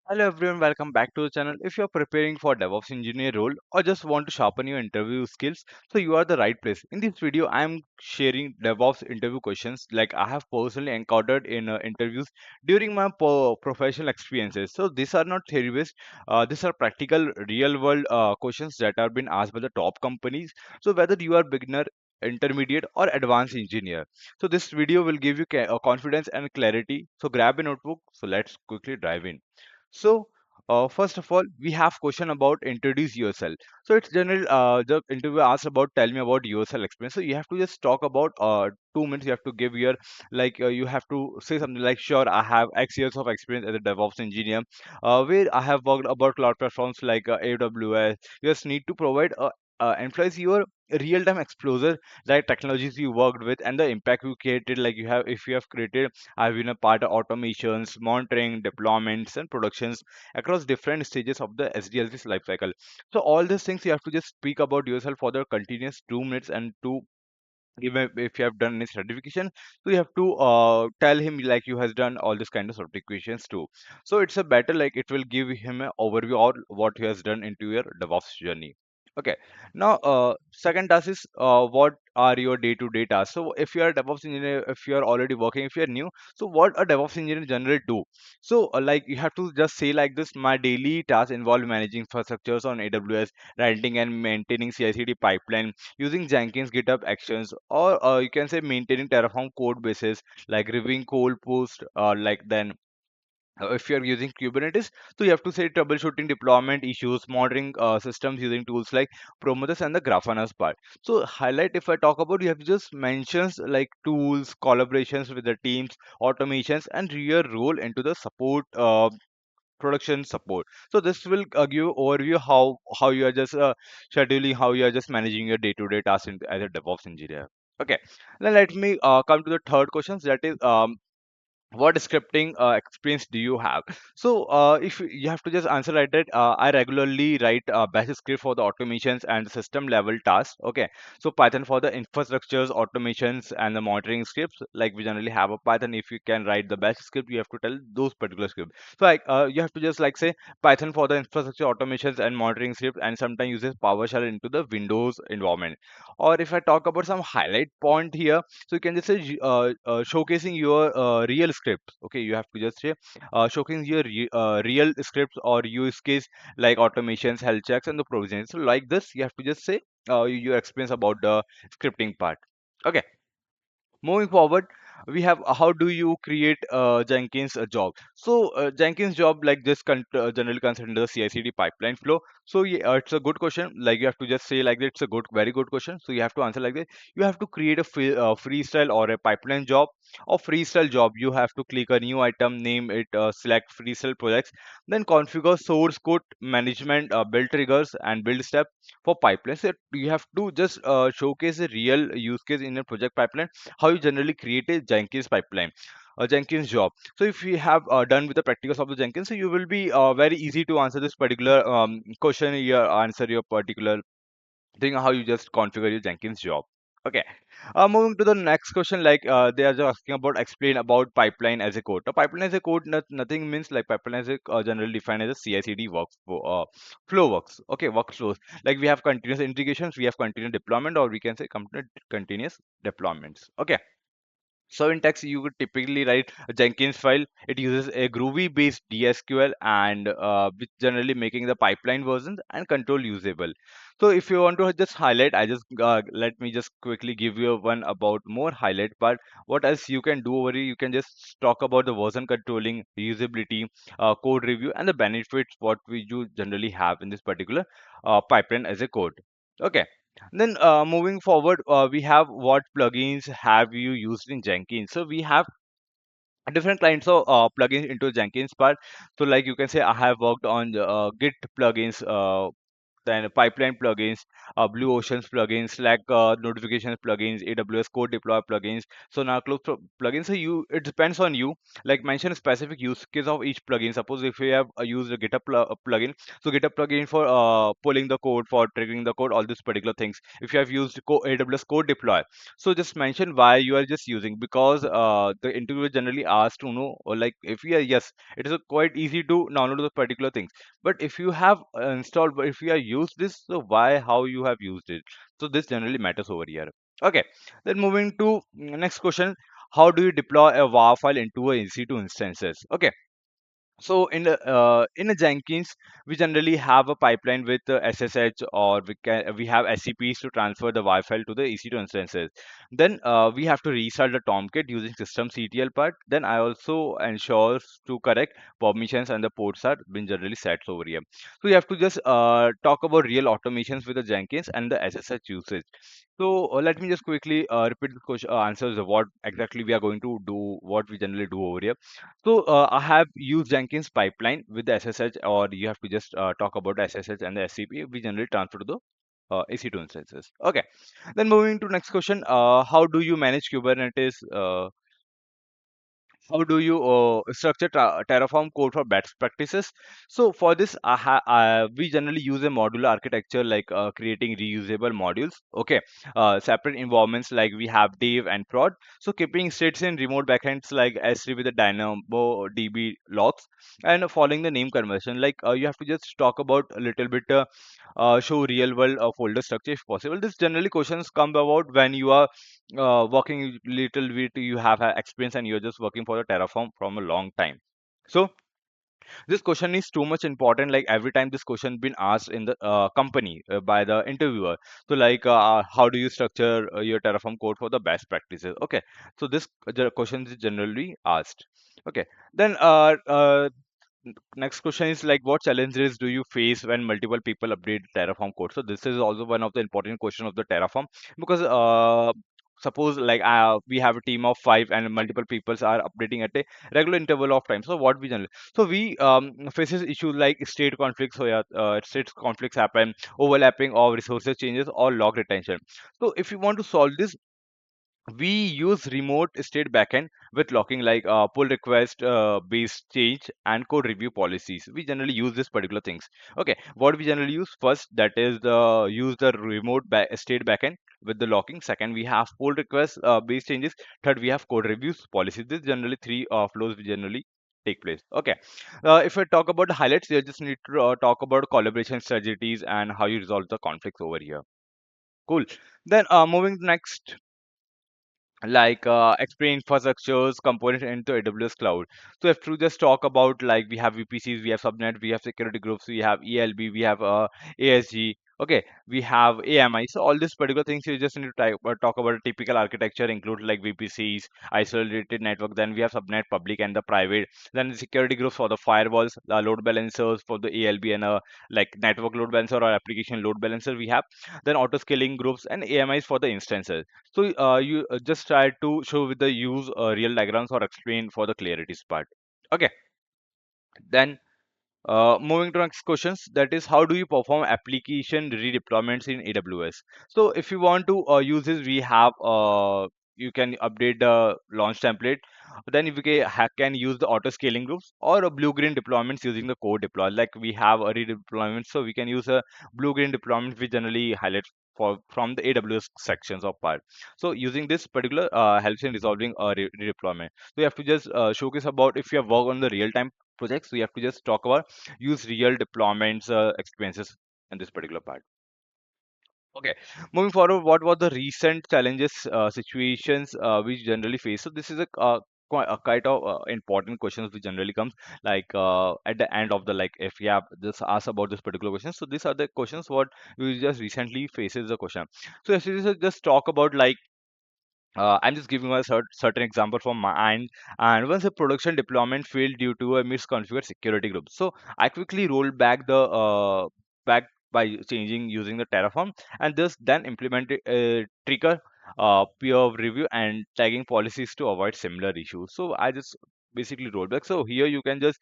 Hello everyone, welcome back to the channel. If you're preparing for DevOps engineer role or just want to sharpen your interview skills, so you are the right place. In this video, I am sharing DevOps interview questions like I have personally encountered in interviews during my professional experiences. So these are not theory based. These are practical, real world questions that are being asked by the top companies. So whether you are beginner, intermediate or advanced engineer, so this video will give you confidence and clarity. So grab a notebook. So let's quickly dive in. So, first of all, we have question about introduce yourself. So it's general. The interviewer asks about tell me about yourself experience. So you have to just talk about 2 minutes. You have to give your you have to say something like sure I have X years of experience as a DevOps engineer, where I have worked about cloud platforms like AWS. You just need to provide employees your real-time exposure like technologies you worked with and the impact you created like you have if you have created. I've been a part of automations, monitoring, deployments, and productions across different stages of the SDLC's lifecycle. So all these things you have to just speak about yourself for the continuous 2 minutes and to even if you have done any certification, so you have to tell him like you has done all this kind of certifications too. So it's a better like it will give him an overview of what he has done into your DevOps journey. Okay, now second task is what are your day-to-day tasks. So if you are a DevOps engineer, if you are already working, if you are new, so what a DevOps engineer generally do. So like you have to just say like this: my daily tasks involve managing infrastructures on AWS, writing and maintaining CI/CD pipeline, using Jenkins, GitHub Actions, or you can say maintaining Terraform code bases, like reviewing code post, like then if you're using Kubernetes, so you have to say troubleshooting deployment issues, monitoring systems using tools like Prometheus and the Grafana's part. So highlight if I talk about, you have to just mentions like tools, collaborations with the teams, automations, and your role into the support. Production support. So this will give overview how you are just scheduling, how you are just managing your day-to-day tasks as a DevOps engineer. Okay, then let me come to the third questions, that is what scripting experience do you have. So if you have to just answer like that, I regularly write bash script for the automations and system level tasks. Okay, so Python for the infrastructures, automations, and the monitoring scripts. Like we generally have a Python. If you can write the bash script, you have to tell those particular scripts. So like you have to just like say Python for the infrastructure automations and monitoring script, and sometimes uses PowerShell into the Windows environment. Or if I talk about some highlight point here, so you can just say showcasing your real scripts. Okay, you have to just say showcasing your real scripts or use case like automations, health checks, and the provisions. So like this, you have to just say your experience about the scripting part. Okay. Moving forward, we have how do you create Jenkins a job? So Jenkins job like this generally considered the CI/CD pipeline flow. So yeah, it's a good question. Like you have to just say like that. It's a good, very good question. So you have to answer like that. You have to create a freestyle or a pipeline job. Or freestyle job, you have to click a new item, name it, select freestyle projects, then configure source code management, build triggers, and build step for pipelines. So you have to just showcase a real use case in a project pipeline, how you generally create a Jenkins pipeline, a Jenkins job. So if you have done with the practicals of the Jenkins, so you will be very easy to answer this particular question. You answer your particular thing, how you just configure your Jenkins job. Okay. Moving to the next question, like they are just asking about explain about pipeline as a code. A pipeline as a code, nothing means like pipeline is generally defined as a CI/CD flow works. Okay, workflows. Like we have continuous integrations, we have continuous deployment, or we can say continuous deployments. Okay. So in text, you would typically write a Jenkins file. It uses a Groovy-based DSQL and which generally making the pipeline versions and control usable. So if you want to just highlight, I just let me just quickly give you one about more highlight part. What else you can do over here? You can just talk about the version controlling, usability, code review, and the benefits what we do generally have in this particular pipeline as a code. Okay. Then moving forward, we have what plugins have you used in Jenkins? So we have different kinds of plugins into Jenkins part. So like you can say I have worked on Git plugins. then pipeline plugins, Blue Oceans plugins, Slack notifications plugins, AWS code deploy plugins. So now close plugins. So it depends on you. Like mention a specific use case of each plugin. Suppose if you have used a GitHub plugin, so GitHub plugin for pulling the code, for triggering the code, all these particular things. If you have used AWS code deploy, so just mention why you are just using, because the interviewer generally asks to know, or like if you are, yes, it is quite easy to download the particular things. But if you have installed, but if you have used this, so why, how you have used it? So this generally matters over here. Okay, then moving to next question. How do you deploy a WAR file into a EC2 instances? Okay, so in a Jenkins, we generally have a pipeline with SSH, or we have SCPs to transfer the WAR file to the EC2 instances. Then we have to restart the Tomcat using systemctl part. Then I also ensures to correct permissions and the ports are been generally set over here. So you have to just talk about real automations with the Jenkins and the SSH usage. So let me just quickly repeat the question, answers of what exactly we are going to do, what we generally do over here. So I have used Jenkins pipeline with the SSH, or you have to just talk about the SSH and the SCP. We generally transfer to the EC2 instances. Okay. Then moving to next question. How do you manage Kubernetes? How do you structure Terraform code for best practices? So for this, we generally use a modular architecture, like creating reusable modules. Okay, separate environments like we have dev and prod. So keeping states in remote backends like S3 with the DynamoDB logs, and following the name conversion. Like you have to just talk about a little bit, show real world folder structure if possible. This generally questions come about when you are working little bit, you have experience and you're just working for the Terraform from a long time. So this question is too much important. Like every time this question been asked in the company by the interviewer. So like how do you structure your Terraform code for the best practices? Okay, so this question is generally asked. Okay, then next question is like, what challenges do you face when multiple people update Terraform code? So this is also one of the important question of the Terraform, because suppose like we have a team of 5 and multiple peoples are updating at a regular interval of time. So what we generally, so we faces issues like state conflicts. So yeah, state conflicts happen, overlapping of resources changes or log retention. So if you want to solve this, we use remote state backend with locking, like pull request based change and code review policies. We generally use this particular things. Okay, what we generally use first, that is the use the state backend with the locking. Second, we have pull request based changes. Third, we have code reviews policies. This generally three flows we generally take place. Okay, if I talk about the highlights, you just need to talk about collaboration strategies and how you resolve the conflicts over here. Cool. Then moving to next, like explain infrastructures component into AWS cloud. So if to just talk about, like we have VPCs, we have subnet, we have security groups, we have ELB, we have ASG. Okay, we have AMI. So all these particular things you just need to talk about. A typical architecture include like VPCs, isolated network. Then we have subnet, public, and the private. Then the security groups for the firewalls, load balancers for the ALB, and like network load balancer or application load balancer we have. Then auto scaling groups and AMIs for the instances. So you just try to show with the use real diagrams or explain for the clarity's part. Okay, then moving to next questions, that is how do you perform application redeployments in AWS? So if you want to use this, we have you can update the launch template. Then if you can use the auto scaling groups or a blue green deployments using the code deploy. Like we have a redeployment, so we can use a blue green deployment, which generally highlight for from the AWS sections of part. So using this particular helps in resolving a redeployment. So you have to just showcase about if you have worked on the real time projects. So you have to just talk about use real deployments experiences in this particular part. Okay, moving forward, what were the recent challenges, situations we generally face? So this is a kind of important questions which generally comes like at the end of the, like if you have just asked about this particular question. So these are the questions what we just recently faces the question. So if you just talk about like I'm just giving a certain example from my end. And once a production deployment failed due to a misconfigured security group, so I quickly rolled back the back by changing using the Terraform, and this then implemented a trigger peer review and tagging policies to avoid similar issues. So I just basically rollback. So here you can just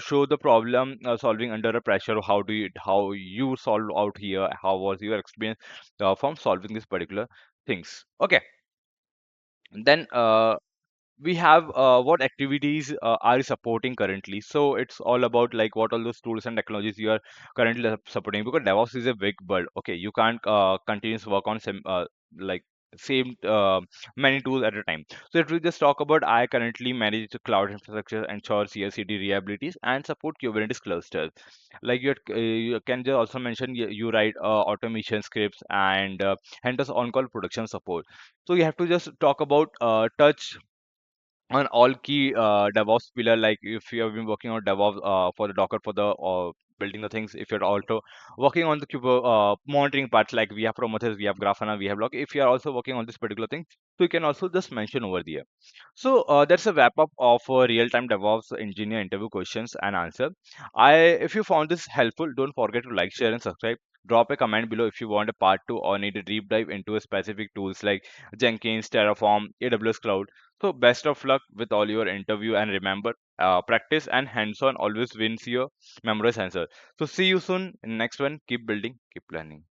show the problem solving under a pressure. How you solve out here? How was your experience from solving this particular things? Okay, then we have what activities are you supporting currently. So it's all about like what all those tools and technologies you are currently supporting, because DevOps is a big bird. Okay, you can't continuously work on some like same many tools at a time. So if we just talk about, I currently manage the cloud infrastructure, ensure CI/CD reliabilities, and support Kubernetes clusters. Like you can just also mention you write automation scripts and handles on-call production support. So you have to just talk about touch on all key DevOps pillar. Like if you have been working on DevOps for the Docker for the building the things, if you're also working on the monitoring parts, like we have Prometheus, we have Grafana, we have Log. If you are also working on this particular thing, so you can also just mention over there. So that's a wrap up of real-time DevOps engineer interview questions and answer. If you found this helpful, don't forget to like, share, and subscribe. Drop a comment below if you want a part 2 or need a deep dive into a specific tools like Jenkins, Terraform, AWS Cloud. So best of luck with all your interview, and remember, practice and hands-on always wins your memorized answer. So see you soon in next one. Keep building, keep learning.